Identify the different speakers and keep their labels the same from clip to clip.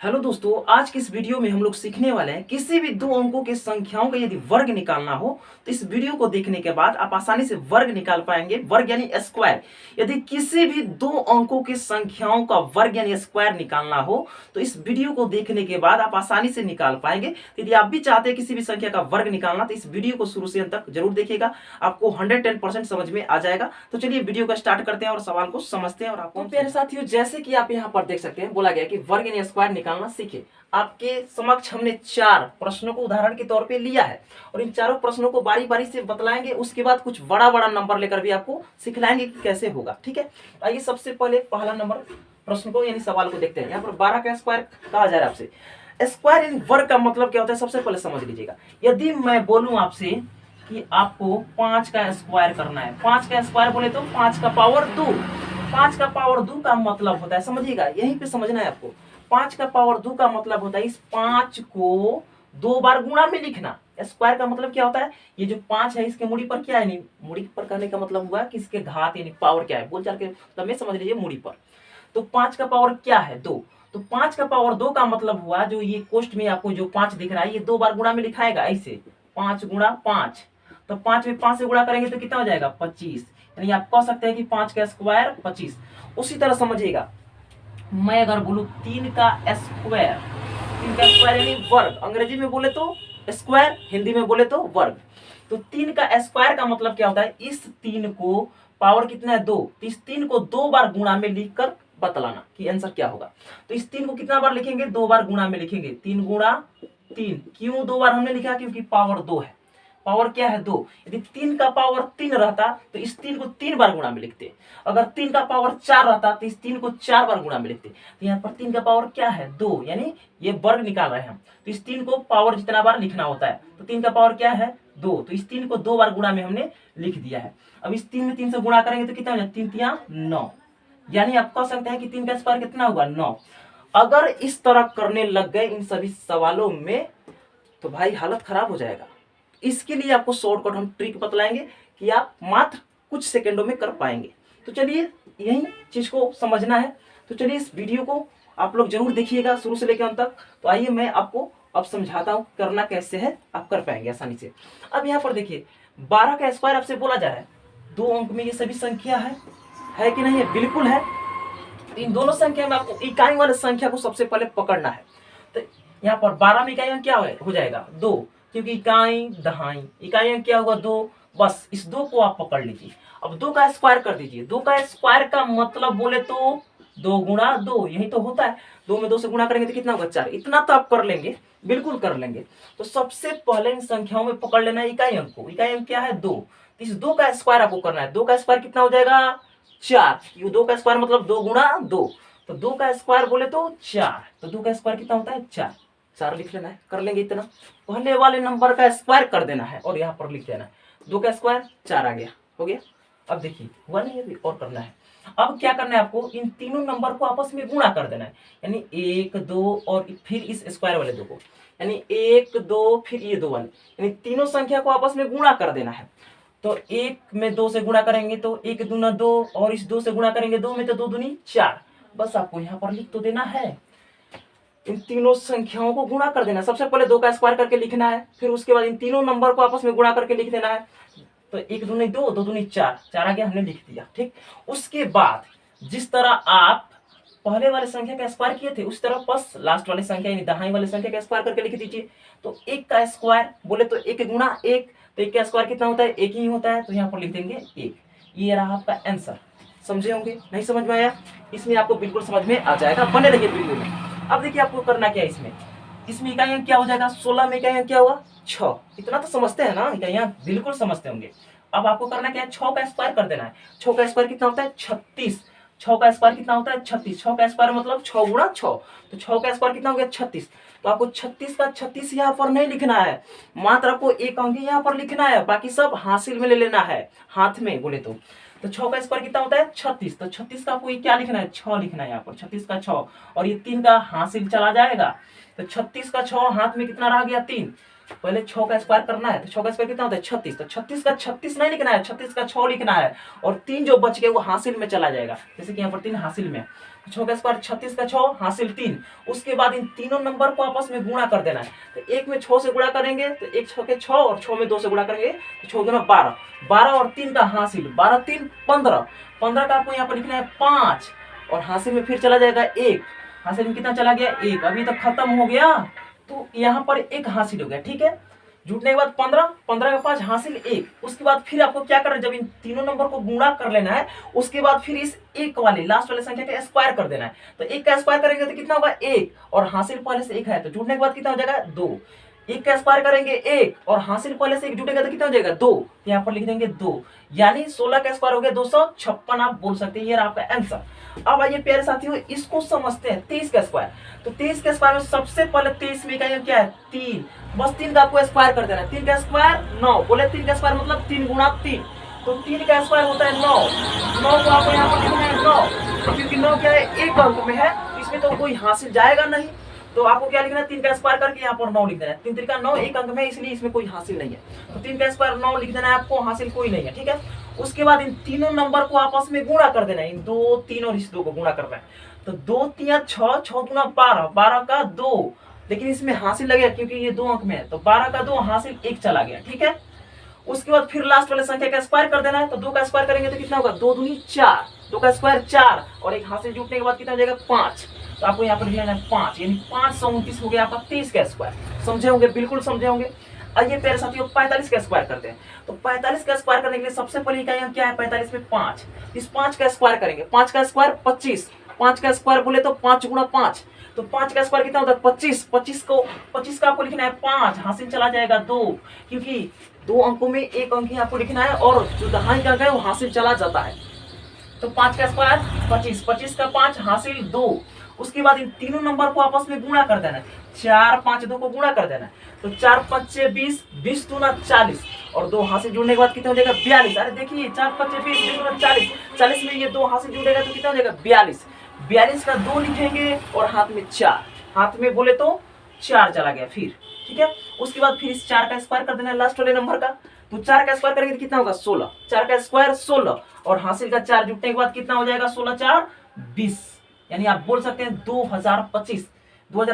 Speaker 1: Hello दोस्तों, आज की इस वीडियो में हम लोग सीखने वाले हैं किसी भी दो अंकों की संख्याओं का यदि वर्ग निकालना हो तो इस वीडियो को देखने के बाद आप आसानी से वर्ग निकाल पाएंगे। वर्ग यानी स्क्वायर। यदि किसी भी दो अंकों की संख्याओं का वर्ग यानी स्क्वायर निकालना हो तो इस वीडियो को देखने के बाद आप आसानी से निकाल पाएंगे। यदि आप भी चाहते हैं किसी भी संख्या का वर्ग निकालना तो इस वीडियो को शुरू से अंत तक जरूर देखिएगा, आपको 110% समझ में आ जाएगा। तो चलिए वीडियो का स्टार्ट करते हैं और सवाल को समझते हैं। और आपको प्यारे साथियों, जैसे कि आप यहाँ पर देख सकते हैं, बोला गया कि वर्ग यानी स्क्वायर निकालना सीखे। आपके समक्ष हमने 4 प्रश्नों को उदाहरण के तौर पे लिया है और इन चारों प्रश्नों को बारी बारी से बतलाएंगे। उसके बाद कुछ बड़ा बड़ा नंबर लेकर भी आपको सिखलाएंगे कि कैसे होगा। ठीक है, आइए सबसे पहले पहला नंबर प्रश्न को यानी सवाल को देखते हैं। यहाँ पर 12 का स्क्वायर कहा जा रहा है आपसे। स्क्वायर यानी वर्ग का मतलब क्या होता है, सबसे पहले समझ लीजिएगा। यदि मैं बोलूं आपसे कि आपको 5 का स्क्वायर करना है, 5 का स्क्वायर बोले तो 5 का पावर 2। 5 का पावर 2 का मतलब होता है, समझिएगा, यहीं पे समझना है आपको। 5 का पावर 2 का मतलब होता है इस 5 को 2 बार गुणा में लिखना। स्क्वायर का मतलब क्या होता है, ये जो 5 है इसके मूड़ी पर क्या है, नहीं मूड़ी पर कहने का मतलब हुआ कि इसके घात यानी पावर क्या है, बोल चाल के मतलब में समझ लीजिए मूड़ी पर। तो 5 का पावर क्या है, 2। तो 5 का पावर 2 का मतलब हुआ, जो ये कोष्ट में आपको जो 5 दिख रहा है ये 2 बार गुणा में लिखाएगा ऐसे, 5 गुणा 5। तो 5 में 5 से गुणा करेंगे तो कितना हो जाएगा, 25। यानी आप कह सकते हैं कि 5 का स्क्वायर 25। उसी तरह समझिएगा, मैं अगर बोलूं 3 का स्क्वायर, 3 का स्क्वायर यानी वर्ग, अंग्रेजी में बोले तो स्क्वायर, हिंदी में बोले तो वर्ग। तो 3 का स्क्वायर का मतलब क्या होता है, इस 3 को पावर कितना है, 2। तो इस 3 को 2 बार गुणा में लिखकर बतलाना कि आंसर क्या होगा। तो इस 3 को कितना बार लिखेंगे, 2 बार गुणा में लिखेंगे। 3 गुणा 3। क्यों 2 बार हमने लिखा, क्योंकि पावर 2 है। पावर क्या है, 2। यदि 3 का पावर 3 रहता तो इस 3 को 3 बार गुणा में लिखते। अगर 3 का पावर 4 रहता तो इस 3 को 4 बार गुणा में लिखते। तो यहाँ पर 3 का पावर क्या है, 2, यानी ये वर्ग निकाल रहे हैं हम। तो इस 3 को पावर जितना बार लिखना होता है, तो 3 का पावर क्या है, 2। तो इस 3 को 2 बार गुणा में हमने लिख दिया है। अब इस 3 में 3 से गुणा करेंगे तो कितना हो जाए, 3 3 9। यानी आप कह सकते हैं कि 3 का स्क्वायर कितना होगा, 9। अगर इस तरह करने लग गए इन सभी सवालों में तो भाई हालत खराब हो जाएगा। इसके लिए आपको शॉर्टकट हम ट्रिक बतलाएंगे कि आप मात्र कुछ सेकंडों में कर पाएंगे। तो चलिए यही चीज को समझना है। तो चलिए इस वीडियो को आप लोग जरूर देखिएगा शुरू से लेकर अंत तक। तो आइए मैं आपको अब समझाता हूँ करना कैसे है, आप कर पाएंगे आसानी से। अब यहाँ पर देखिए, 12 का स्क्वायर आपसे बोला जा रहा है, 2 अंक में ये सभी संख्या है कि नहीं है, बिल्कुल है। इन दोनों संख्या में आपको इकाई वाले संख्या को सबसे पहले पकड़ना है। तो यहाँ पर 12 में इकाई क्या हो जाएगा, 2, क्योंकि इकाई दहाई, इकाई क्या होगा, 2। बस इस 2 को आप पकड़ लीजिए। अब 2 का स्क्वायर कर दीजिए। 2 का स्क्वायर का मतलब बोले तो 2 गुणा 2, यही तो होता है। 2 में 2 से गुणा करेंगे तो कितना होगा, 4। इतना तो आप कर लेंगे, बिल्कुल कर लेंगे। तो सबसे पहले इन संख्याओं में पकड़ लेना है इकाई अंक को। इकाई अंक क्या है, 2। तो इस 2 का स्क्वायर आपको करना है। 2 का स्क्वायर कितना हो जाएगा, 4। क्यों, 2 का स्क्वायर मतलब 2 गुणा 2। तो 2 का स्क्वायर बोले तो 4। तो 2 का स्क्वायर कितना होता है, 4। 4 लिख लेना है, कर लेंगे इतना। पहले वाले नंबर का स्क्वायर कर देना है और यहाँ पर लिख देना है। 2 का स्क्वायर 4 आ गया, हो गया। अब देखिए हुआ नहीं, अभी और करना है। अब क्या करना है आपको, इन तीनों नंबर को आपस में गुणा कर देना है। यानी 1 2 और फिर इस स्क्वायर वाले 2 को, यानी 1 2 फिर ये 2 वाले, यानी तीनों संख्या को आपस में गुणा कर देना है। तो 1 में 2 से गुणा करेंगे तो 1 दूना 2, और इस 2 से गुणा करेंगे 2 में तो 2 दूनी 4। बस आपको यहाँ पर लिख तो देना है, इन तीनों संख्याओं को गुणा कर देना। सबसे पहले 2 का स्क्वायर करके लिखना है, फिर उसके बाद इन तीनों नंबर को आपस में गुणा करके लिख देना है। तो 1 दूनी 2, 2 दूनी 4, 4 आगे हमने लिख दिया, ठीक। उसके बाद जिस तरह आप पहले वाले संख्या का स्क्वायर किए थे उस तरह बस लास्ट वाली संख्या यानी दहाई वाली संख्या का स्क्वायर करके लिख दीजिए। तो 1 का स्क्वायर बोले तो 1 गुणा 1, तो 1 का स्क्वायर कितना होता है, 1 ही होता है। तो यहाँ पर लिख देंगे 1। ये रहा आपका आंसर। समझे होंगे, नहीं समझ में आया, इसमें आपको बिल्कुल समझ में आ जाएगा, बने रहिए वीडियो में। अब देखिए आपको करना क्या है, इसमें इकाई अंक क्या हो जाएगा, 16 में इकाई अंक क्या हुआ, 6। इतना तो समझते हैं ना, इकाइयां बिल्कुल समझते होंगे। अब आपको करना क्या है, 6 का स्क्वायर कर देना है। 6 का स्क्वायर कितना होता है, 36। 6 का स्क्वायर कितना होता है, 36। 6 का स्क्वायर मतलब 6 गुणा 6। तो 6 का स्क्वायर कितना हो गया, 36। तो आपको 36 का 36 यहाँ पर नहीं लिखना है, मात्र आपको एक अंक यहाँ पर लिखना है, बाकी सब हासिल में ले लेना है, हाथ में बोले तो। 6 का स्क्वायर कितना होता है, 36। तो 36 का आपको क्या लिखना है, 6 लिखना है यहाँ पर। 36 का 6 और ये 3 का हासिल चला जाएगा। तो 36 का 6 हाथ में कितना रह गया, 3। पहले 6 का स्क्वायर करना है, तो 6 का स्क्वायर कितना होता है 36, तो 36 का 36 नहीं लिखना है, 36 का 6 लिखना है, और 3 जो बच गए वो हासिल में चला जाएगा, जैसे कि यहाँ पर 3 हासिल में, 6 का स्क्वायर 36 का 6 हासिल 3। उसके बाद इन तीनों नंबर को आपस में गुणा कर देना है, तो एक में 6 से गुणा करेंगे तो एक 6 के 6, और 6 में 2 से गुणा करेंगे तो 6 दूना 12, 12 और 3 का हासिल, 12 3 15, 15 का आपको यहाँ पर लिखना है 5, और हासिल में फिर चला जाएगा 1, हासिल में कितना चला गया 1, अभी तक खत्म हो गया, तो यहाँ पर 1 हासिल हो गया, ठीक है। जुटने के बाद 15, 15 का 5 हासिल 1। उसके बाद फिर आपको क्या करना है, जब इन तीनों नंबर को गुणा कर लेना है, उसके बाद फिर इस एक वाले लास्ट वाले संख्या का स्क्वायर कर देना है, तो 1 का स्क्वायर करेंगे तो कितना होगा 1, और हासिल पहले से 1 है, तो जुटने के बाद कितना हो जाएगा 2। 1 का स्क्वायर करेंगे 1, और हासिल पहले से 1 जुटेगा तो कितना हो जाएगा 2, यहाँ पर लिख देंगे 2, यानी 16 का स्क्वायर हो गया 256, आप बोल सकते हैं, ये आपका आंसर। अब आइए प्यारे साथियों इसको समझते हैं, 23 का स्क्वायर, तो 23 के स्क्वायर में सबसे पहले 23 में इकाइयां क्या है 3, बस 3 का आपको स्क्वायर कर देना है, 3 का स्क्वायर 9, बोले 3 का स्क्वायर मतलब 3 गुणा 3, तो 3 का स्क्वायर होता है 9, 9 को आपको यहाँ पर लिखना है 9, क्योंकि 9 क्या है एक अंक में है, इसमें तो कोई हासिल जाएगा नहीं, तो आपको क्या लिखना है 3 का स्क्वायर करके यहाँ पर 9 लिख देना है, 3 3 का 9 एक अंक में, इसलिए इसमें कोई हासिल नहीं है, तो 3 का स्क्वायर 9 लिख देना है आपको, हासिल कोई नहीं है, ठीक है। उसके बाद इन तीनों नंबर को आपस में गुणा कर देना है, इन 2 3 और इस 2 को गुणा करना है, तो 2 3 6, 6 दूना 12, 12 का 2, लेकिन इसमें हासिल लगेगा क्योंकि ये 2 अंक में है, तो 12 का 2 हासिल 1 चला गया, ठीक है। उसके बाद फिर लास्ट वाले संख्या का स्क्वायर कर देना है, तो 2 का स्क्वायर करेंगे तो कितना होगा 2 दूनी 4, 2 का स्क्वायर 4, और एक हासिल जुटने के बाद कितना हो जाएगा 5, तो आपको यहाँ पर लिखना है 5, यानी 529 हो गया आपका 23 का स्क्वायर। समझे होंगे, बिल्कुल समझे होंगे। आइए प्यारे साथियों 45 का स्क्वायर करते हैं, तो 45 का स्क्वायर करने के लिए सबसे पहले इकाइयां क्या है 45 में 5, इस 5 का स्क्वायर करेंगे, 5 का स्क्वायर 25, 5 का स्क्वायर बोले तो 5 गुणा 5, तो 5 का स्क्वायर कितना होता है 25, 25 का आपको लिखना है 5, हासिल चला जाएगा 2, क्योंकि 2 अंकों में एक अंक ही आपको लिखना है, और जो दहाई का अंक है वो हासिल चला जाता है, तो 5 का स्क्वायर 25, 25 का 5 हासिल 2। उसके बाद इन तीनों नंबर को आपस में गुणा कर देना है, 4 5 2 को गुणा कर देना है, तो 4 5 6 20, 20 दूना 40, और 2 हासिल जुड़ने के बाद कितना हो जाएगा 42। अरे देखिए 4 5 6 20, 20 दूना 40, 40 में ये 2 हासिल जुड़ेगा तो कितना हो जाएगा 42, 42 का 2 लिखेंगे, और हाथ में 4, हाथ में बोले तो 4 चला गया फिर, ठीक है। उसके बाद फिर इस 4 का स्क्वायर कर देना है लास्ट वाले नंबर का, तो 4 का स्क्वायर करेंगे तो कितना होगा 16, 4 का स्क्वायर 16, और हासिल का 4 जुटने के बाद कितना हो जाएगा 16 4 20, यानी आप बोल सकते हैं 2025 हो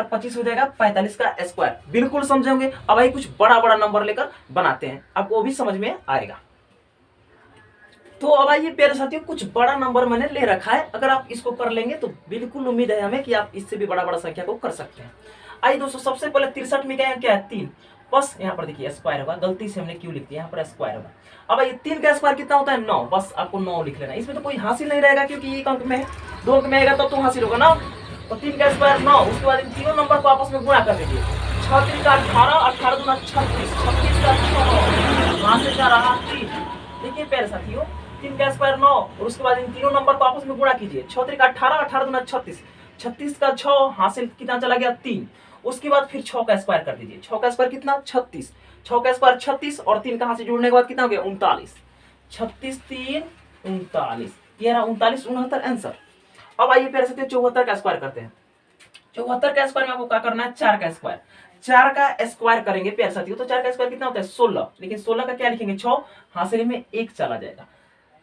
Speaker 1: जाएगा 45 का स्क्वायर। बिल्कुल समझेंगे। अब आई कुछ बड़ा बड़ा नंबर लेकर बनाते हैं, आपको वो भी समझ में आएगा। तो अब आइए प्यारे साथियों कुछ बड़ा नंबर मैंने ले रखा है, अगर आप इसको कर लेंगे तो बिल्कुल उम्मीद है हमें कि आप इससे भी बड़ा बड़ा संख्या को कर सकते हैं। आइए दोस्तों सबसे पहले 63 में क्या है 3, बस यहाँ पर देखिए स्क्वायर होगा, गलती से हमने क्यों लिख दिया, यहाँ पर स्क्वायर होगा। अब ये 3 का स्क्वायर कितना होता है 9, बस आपको 9 लिख लेना, इसमें तो कोई हासिल नहीं रहेगा क्योंकि एक अंक में है, 2 अंक में आएगा तब तो हासिल होगा ना, तो 3 का स्क्वायर 9। उसके बाद इन तीनों नंबर को आपस में गुणा कर दीजिए, 6 3 का 18, 18 दूना 36, 36 का 6, हासिल का रहा 3। देखिए प्यारे साथियों 3 का स्क्वायर 9, और उसके बाद इन तीनों नंबर को आपस में गुणा कीजिए, 6 3 का 18, 18 दूना 36, 36 का 6, हासिल कितना चला गया 3। उसके बाद फिर 6 का स्क्वायर कर दीजिए, 6 का स्क्वायर कितना 36, 6 का स्क्वायर 36, और 3 कहां से जुड़ने के बाद कितना हो गया 39, 36 3 39, ये रहा 39 69 आंसर। अब आइए प्यारे साथियों 74 का स्क्वायर करते हैं। 74 का स्क्वायर में आपको क्या करना है 4 का स्क्वायर, 4 का स्क्वायर करेंगे प्यारे साथियों, तो 4 का स्क्वायर कितना होता है 16, लेकिन 16 का क्या लिखेंगे 6, हासिल में 1 चला जाएगा,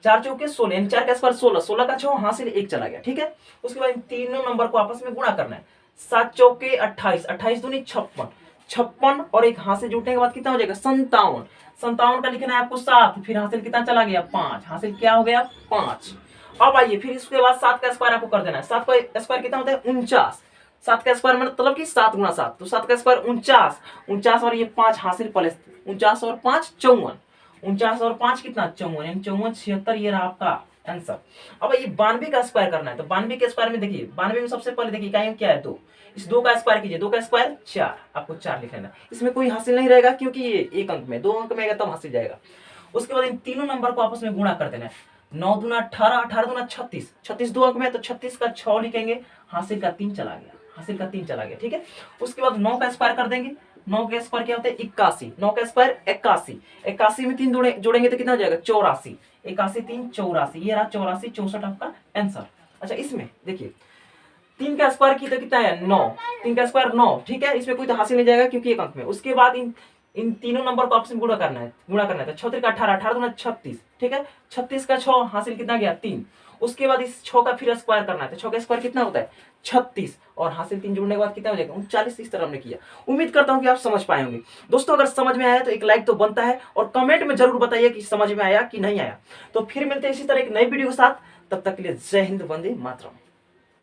Speaker 1: 4 चौके 16, यानी 4 का स्क्वायर 16, 16 का 6 हासिल 1 चला गया, ठीक है। उसके बाद इन तीनों नंबर को आपस में गुणा करना है, 7 चौके 28, 28 दूनी 56, 56 और एक हासिल जुटने के बाद कितना हो जाएगा 57, 57 का लिखना है आपको 7, फिर हासिल कितना चला गया 5, हासिल क्या हो गया 5। अब आइए फिर इसके बाद 7 का स्क्वायर आपको कर देना है, 7 का स्क्वायर कितना होता है 49, 7 का स्क्वायर मतलब कि 7 गुना 7, तो 7 का स्क्वायर 49, 49 और ये 5 हासिल पहले 49 और 5 54, 49 और 5 कितना 54, यानी 54 76, ये रहा आपका आंसर। अब ये 92 का स्क्वायर करना है, तो 92 के स्क्वायर में देखिए 92 में सबसे पहले देखिए इकाइयां क्या है 2, इस 2 का स्क्वायर कीजिए, 2 का स्क्वायर 4, आपको 4 लिख लेना, इसमें कोई हासिल नहीं रहेगा क्योंकि ये एक अंक में, 2 अंक में आएगा तब हासिल जाएगा। उसके बाद इन तीनों नंबर को आपस में गुणा कर देना है, 9 दूना 18, 18 दूना 36, 36 2 अंक में है तो 36 का 6 लिखेंगे, हासिल का 3 चला गया, हासिल का 3 चला गया, ठीक है। उसके बाद 9 का स्क्वायर कर देंगे, 9 का स्क्वायर क्या होता है 81, 9 का स्क्वायर 81, 81 में 3 जोड़ेंगे तो कितना हो जाएगा 84, 81 3 84, ये रहा 84 64 आपका आंसर। अच्छा इसमें देखिए 3 का स्क्वायर की तो कितना है 9, 3 का स्क्वायर 9, ठीक है, इसमें कोई तो हासिल नहीं जाएगा क्योंकि एक अंक में। उसके बाद इन इन तीनों नंबर को आपस में गुणा करना है। तो 6 का 18, 18 दूना 36, ठीक है। 36 का 6 हासिल कितना गया 3। उसके बाद इस 6 का फिर स्क्वायर करना है, तो 6 का स्क्वायर कितना होता है 36, और हासिल 3 जोड़ने के बाद कितना हो जाएगा 39। इस तरह हमने किया। उम्मीद करता हूं कि आप समझ पाए होंगे। दोस्तों अगर समझ में आया तो एक लाइक तो बनता है, और कमेंट में जरूर बताइए कि समझ में आया कि नहीं आया। तो फिर मिलते हैं इसी तरह एक नई वीडियो के साथ, तब तक के लिए जय हिंद, वंदे मातरम।